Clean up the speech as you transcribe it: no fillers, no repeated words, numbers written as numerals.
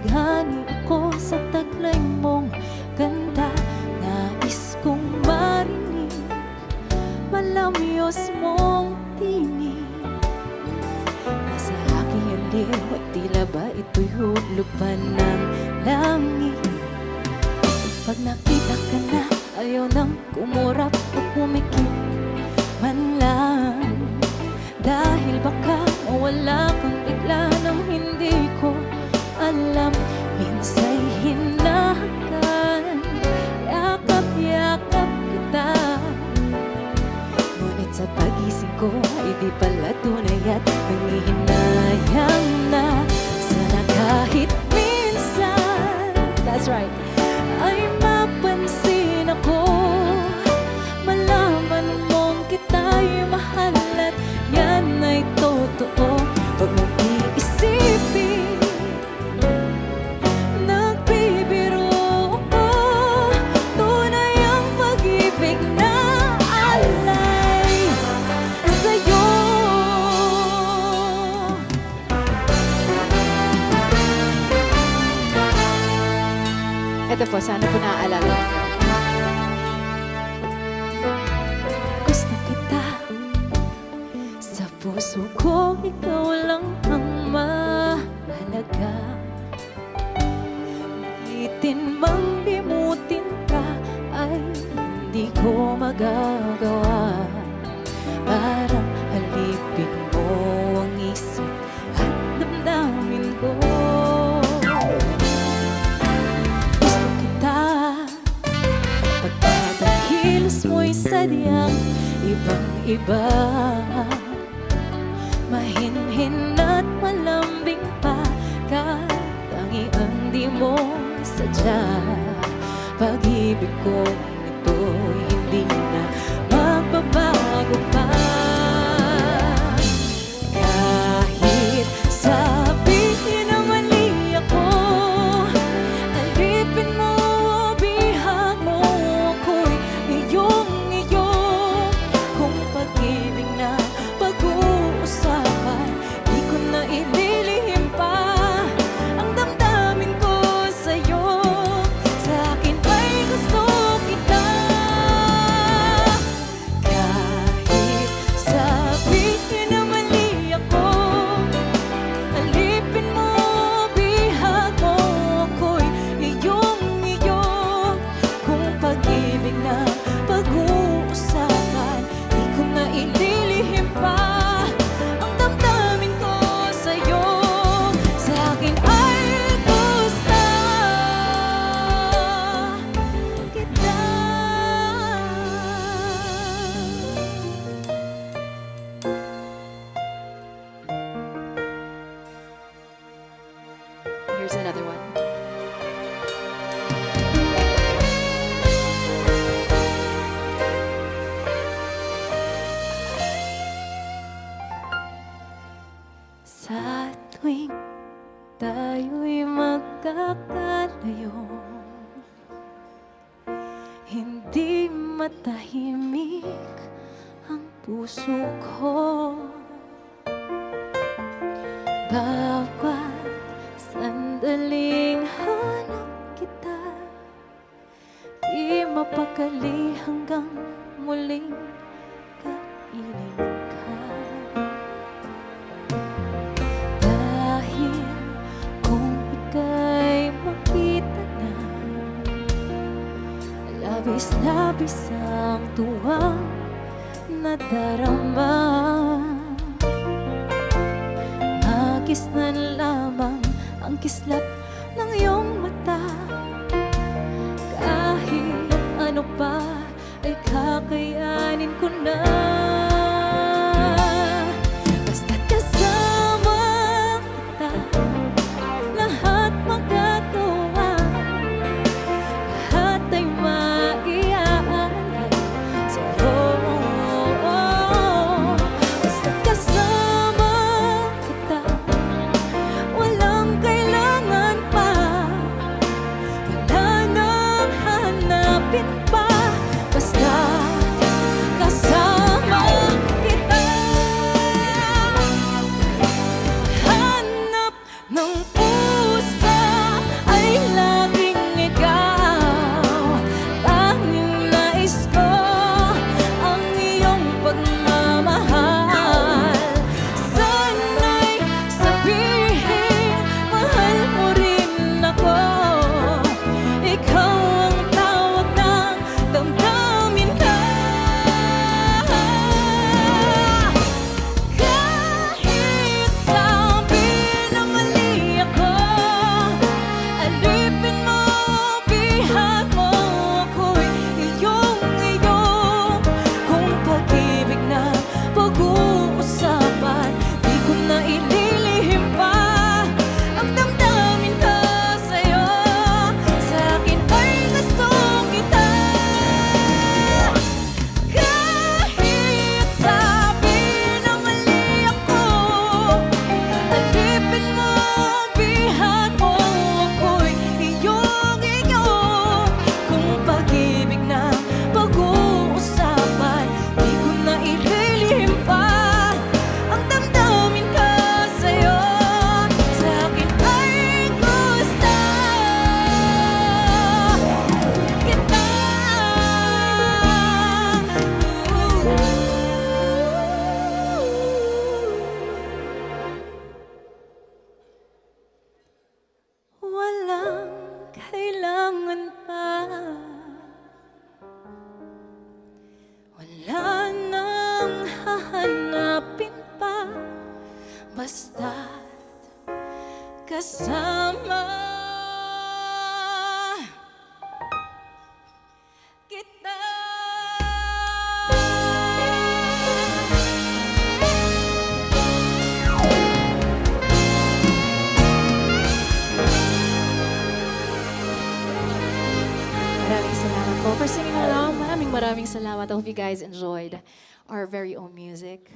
Bighani ako sa taglay mong ganda. Nais kong marinig malamyos mong tinig. Nasa aking aliw at tila ba ito'y hulog pa ng langit. Pag nakita ka na, ayaw nang kumurap o pumikit man lang. Dahil baka mawala kang bigla nang hindi ko alam. Minsa'y hinahakan, yakap-yakap kita. Ngunit sa pag-isip ko ay di pala tunay at nangihinayang na. Sana kahit minsan, that's right, ay mapansin ako, malaman mong kita'y mahal at yan ay totoo. Huwag mong iisipin nagbibiro ako, tunay ang pag-ibig na alay sa'yo. Ito po, sana po naaalala niyo. Gusto kita, sa puso ko ikaw lang ang mahalaga. Litin mang limutin ka ay hindi ko magagawa. Parang halipin mo ang isip at damdamin ko. Gusto kita, pagkat ang kilos mo'y sadyang ibang-iba. Mahinhin at malambing pa, katangi ang di mo sadya. Pag-ibig kong ito'y hindi na magbabago pa. Kahit sabihin na mali ako, alipin mo, bihag mo, ako'y iyong-iyo. Kung pag-ibig na pag-uusapan, di ko na ililihim pa ang damdamin ko sa'yo. Sa akin ay gusto kita. Kahit sabihin na mali ako, alipin mo, bihag mo, ako'y iyong-iyo. Kung pag-ibig na pag-uusapan, di ko na ililihim pa ang damdamin ko sa'yo. Sa akin ay gusto kita. Here's another one. Sa tuwing tayo'y magkakalayo, hindi matahimik ang puso ko. Bawat sandaling hanap kita, di mapakali hanggang muling kapiling ka. Dahil kung ika'y makita na, labis-labis ang tuwang nadarama. Magisnan lamang ang kislap ng iyong mata. Kahit ano pa ay kakayanin ko na. Basta't kasama kita, lahat magagawa, lahat ay maiaalay sa'yo. Basta't kasama kita, walang kailangan pa, wala nang hanapin pa. Basta kasama kasama kita. Maraming salamat po for singing along. Maraming salamat. I hope you guys enjoyed our very own music.